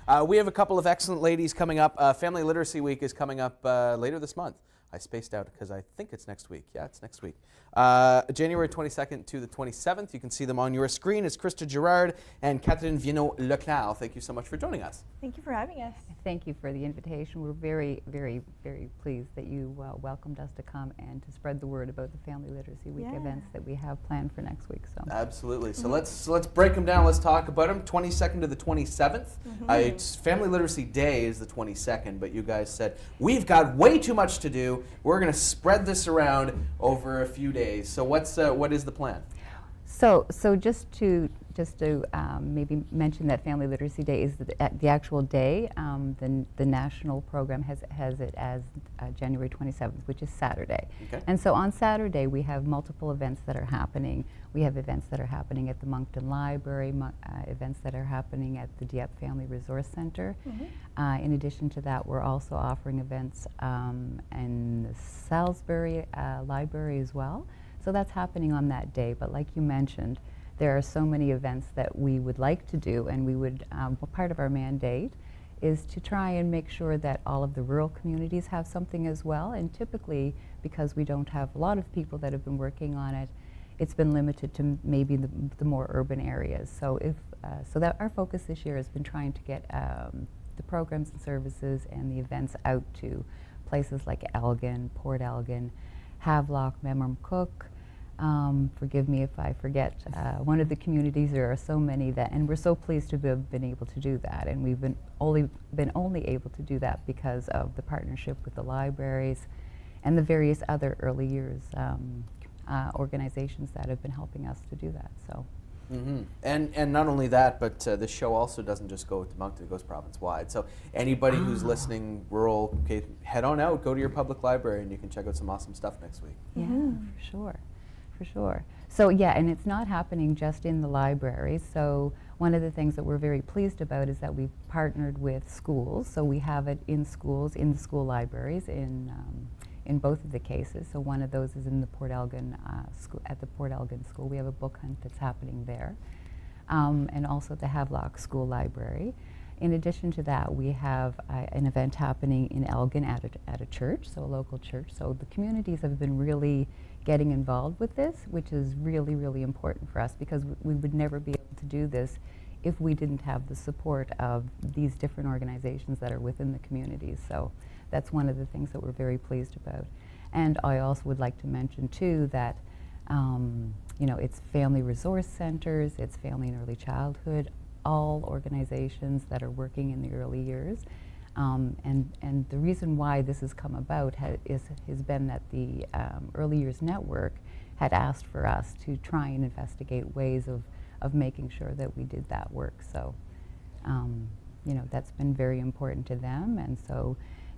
We have a couple of excellent ladies coming up. Family Literacy Week is coming up later this month. I spaced out because I think it's next week. Yeah, it's next week. January 22nd to the 27th. You can see them on your screen. It's Krista, Girard, and Catherine Vienneau-LeClair. Thank you so much for joining us. Thank you for having us. Thank you for the invitation. We're very, very, very pleased that you welcomed us to come and to spread the word about the Family Literacy Week events that we have planned for next week. So absolutely. So let's break them down. Let's talk about them. 22nd to the 27th. It's Family Literacy Day is the 22nd, but you guys said we've got way too much to do. We're going to spread this around over a few days. So what is the plan? So just to maybe mention that Family Literacy Day is the actual day. The national program has it as January 27th, which is Saturday. Okay. And so on Saturday we have multiple events that are happening. We have events that are happening at the Moncton Library, events that are happening at the Dieppe Family Resource Center. In addition to that, we're also offering events in the Salisbury Library as well. So that's happening on that day. But like you mentioned, there are so many events that we would like to do, and we would, part of our mandate is to try and make sure that all of the rural communities have something as well. And typically, because we don't have a lot of people that have been working on it, it's been limited to maybe the more urban areas. So so that our focus this year has been trying to get the programs and services and the events out to places like Elgin, Port Elgin, Havelock, Memramcook. Forgive me if I forget one of the communities. There are so many that, and we're so pleased to have been able to do that. And we've been only able to do that because of the partnership with the libraries and the various other early years organizations that have been helping us to do that. So. And not only that, but this show also doesn't just go to Moncton, it goes province-wide. So anybody who's listening rural, okay, head on out, go to your public library, and you can check out some awesome stuff next week. Yeah, for sure. So yeah, and it's not happening just in the libraries. So one of the things that we're very pleased about is that we've partnered with schools. So we have it in schools, in the school libraries, in both of the cases. So one of those is in the Port Elgin school. At the Port Elgin School, we have a book hunt that's happening there, and also the Havelock School Library. In addition to that, we have an event happening in Elgin at a church, so a local church. So the communities have been really getting involved with this, which is really, really important for us, because we would never be able to do this if we didn't have the support of these different organizations that are within the communities. So that's one of the things that we're very pleased about. And I also would like to mention too that it's family resource centers, it's family and early childhood, all organizations that are working in the early years. And the reason why this has come about has been that the Early Years Network had asked for us to try and investigate ways of making sure that we did that work. So, that's been very important to them. And so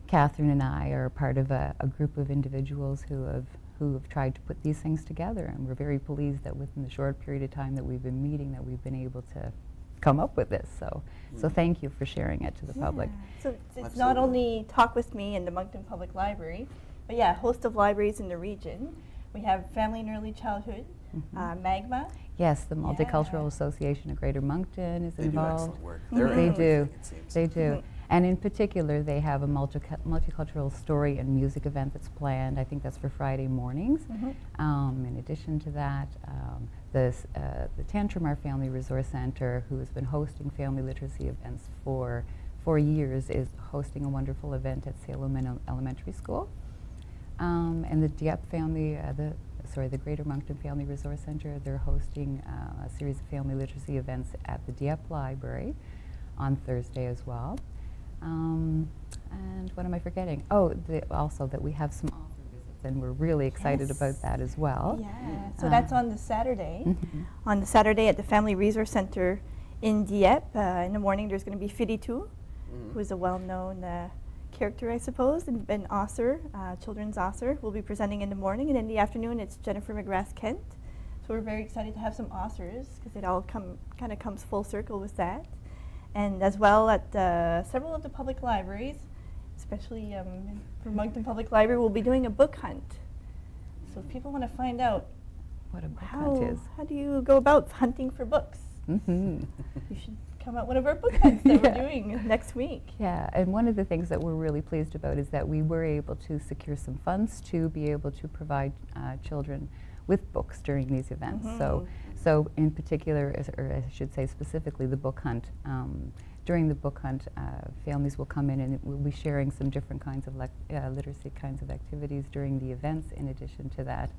Catherine and I are part of a group of individuals who have tried to put these things together. And we're very pleased that within the short period of time that we've been meeting, that we've been able to come up with this. So thank you for sharing it to the public. So it's not only Talk With Me and the Moncton Public Library, but a host of libraries in the region. We have Family and Early Childhood, MAGMA. Yes, the Multicultural Association of Greater Moncton is involved. They do excellent work. They do. And in particular, they have a multicultural story and music event that's planned. I think that's for Friday mornings. In addition to that, the Tantramar Family Resource Center, who has been hosting family literacy events for 4 years, is hosting a wonderful event at Salem Elementary School. And the Dieppe Family, the Greater Moncton Family Resource Center, they're hosting a series of family literacy events at the Dieppe Library on Thursday as well. And what am I forgetting? Oh, also that we have some author visits, and we're really excited about that as well. Yeah, so that's on the Saturday. On the Saturday at the Family Resource Center in Dieppe. In the morning, there's going to be Firitu, who is a well-known character, I suppose, and an author, children's author, will be presenting in the morning. And in the afternoon, it's Jennifer McGrath-Kent. So we're very excited to have some authors, because it all kind of comes full circle with that. And as well at several of the public libraries, especially for Moncton Public Library, we'll be doing a book hunt. So if people want to find out what a book hunt is, how do you go about hunting for books, you should come at one of our book hunts that we're doing next week. Yeah, and one of the things that we're really pleased about is that we were able to secure some funds to be able to provide children with books during these events. So in particular, or I should say specifically, the book hunt. During the book hunt, families will come in and we'll be sharing some different kinds of literacy kinds of activities during the events. In addition to that,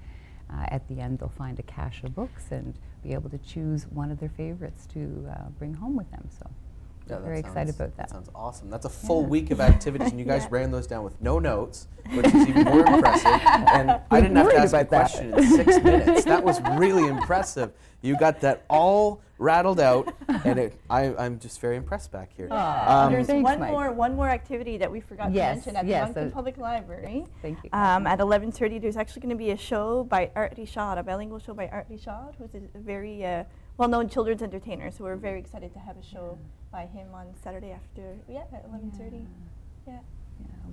at the end they'll find a cache of books and be able to choose one of their favorites to bring home with them. So we're very excited about that. That sounds awesome. That's a full week of activities, and you guys ran those down with no notes, which is even more impressive. And I didn't have to ask a question in 6 minutes. That was really impressive. You got that all rattled out, and I'm just very impressed back here. There's Thanks, one more activity that we forgot to mention at the Moncton Public Library. Thank you. At 11:30, there's actually going to be a show by Art Richard, a bilingual show by Art Richard, who's a very well-known children's entertainer. So we're very excited to have a show by him on Saturday after, at 11:30. Yeah.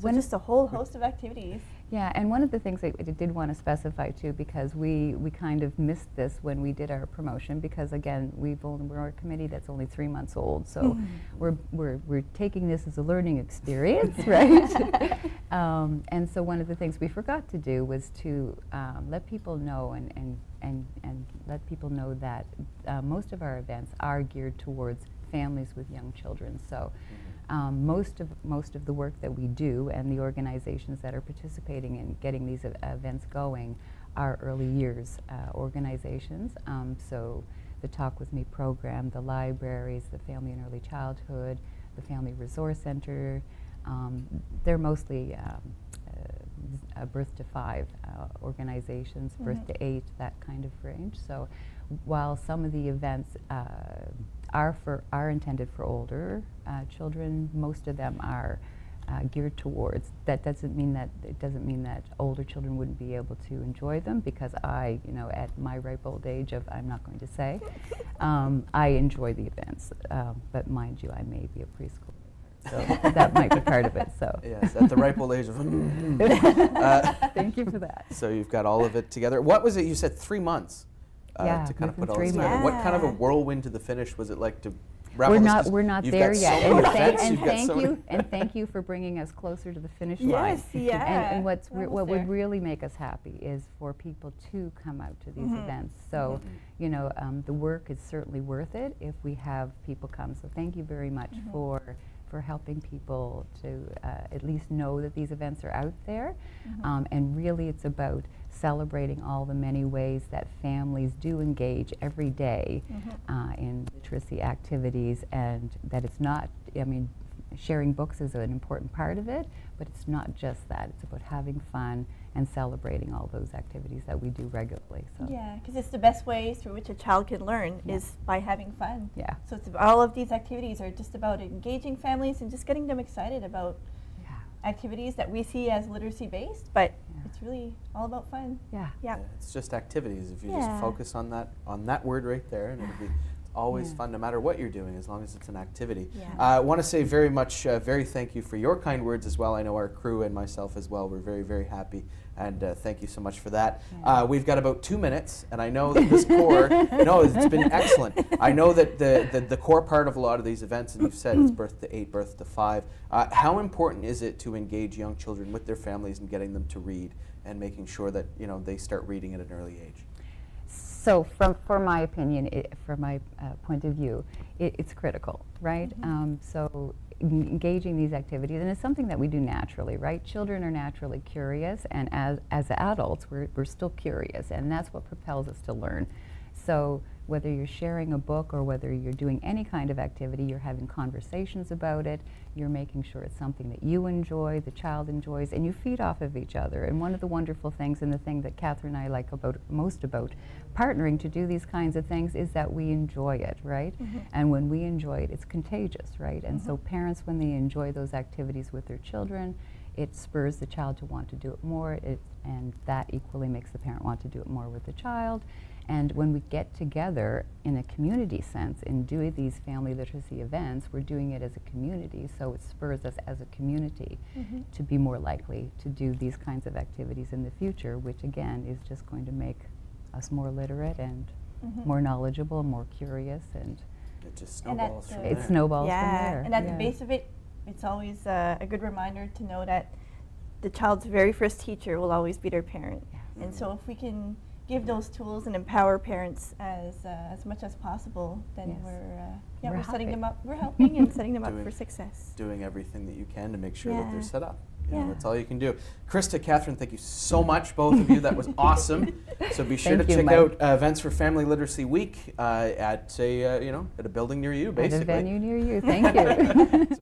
So just a whole host of activities. Yeah, and one of the things I did want to specify too, because we kind of missed this when we did our promotion, because again, we're a committee that's only 3 months old, so we're taking this as a learning experience, right? And so one of the things we forgot to do was to let people know and let people know that most of our events are geared towards families with young children. So. Most of the work that we do and the organizations that are participating in getting these events going are early years organizations. So the Talk With Me program, the libraries, the Family and Early Childhood, the Family Resource Center, they're mostly birth to 5 organizations, birth to 8, that kind of range. So while some of the events are intended for older children, most of them are geared towards. That doesn't mean that older children wouldn't be able to enjoy them, because I, at my ripe old age of, I'm not going to say, I enjoy the events. But mind you, I may be a preschooler. So that might be part of it. So yes, at the ripe old age of. Thank you for that. So you've got all of it together. What was it? You said 3 months to kind of put all this together. What kind of a whirlwind to the finish was it like to? We're not there yet. And thank you for bringing us closer to the finish line. And what would really make us happy is for people to come out to these events. So, the work is certainly worth it if we have people come. So thank you very much for helping people to at least know that these events are out there. And really it's about celebrating all the many ways that families do engage every day in literacy activities, and that it's not, sharing books is an important part of it, but it's not just that. It's about having fun and celebrating all those activities that we do regularly. So. Yeah, because it's the best way through which a child can learn is by having fun. Yeah. So it's all of these activities are just about engaging families and just getting them excited about activities that we see as literacy-based, but it's really all about fun. Yeah. It's just activities. If you just focus on that word right there, and it'll be always fun no matter what you're doing, as long as it's an activity. I want to say very much, very thank you for your kind words as well. I know our crew and myself as well, we're very, very happy, and thank you so much for that. We've got about 2 minutes, and I know that this core, no, it's been excellent. I know that the core part of a lot of these events, and you've said it's birth to 8, birth to 5, how important is it to engage young children with their families and getting them to read and making sure that they start reading at an early age? So from my opinion, from my point of view, it's critical, right? So engaging these activities, and it's something that we do naturally, right? Children are naturally curious, and as adults, we're still curious, and that's what propels us to learn. So whether you're sharing a book or whether you're doing any kind of activity, you're having conversations about it, you're making sure it's something that you enjoy, the child enjoys, and you feed off of each other. And one of the wonderful things, and the thing that Catherine and I like most about partnering to do these kinds of things, is that we enjoy it, right? And when we enjoy it, it's contagious, right? And so parents, when they enjoy those activities with their children, it spurs the child to want to do it more, and that equally makes the parent want to do it more with the child. And when we get together in a community sense and do these family literacy events, we're doing it as a community, so it spurs us as a community to be more likely to do these kinds of activities in the future, which again is just going to make us more literate and more knowledgeable, more curious, and It just And at snowballs from the- It there. snowballs yeah, from there. and at yeah. the base of it, it's always a good reminder to know that the child's very first teacher will always be their parent. And so if we can give those tools and empower parents as much as possible, then Yes. we're We're setting happy. them up. We're helping and setting them up Doing- for success. Doing everything that you can to make sure that Yeah. they're set up. You know, Yeah. that's all you can do. Krista, Catherine, thank you so much, both of you. That was awesome. So be sure Thank to you, check Mike. out events for Family Literacy Week at a building near you, At a basically. venue near you. Thank you.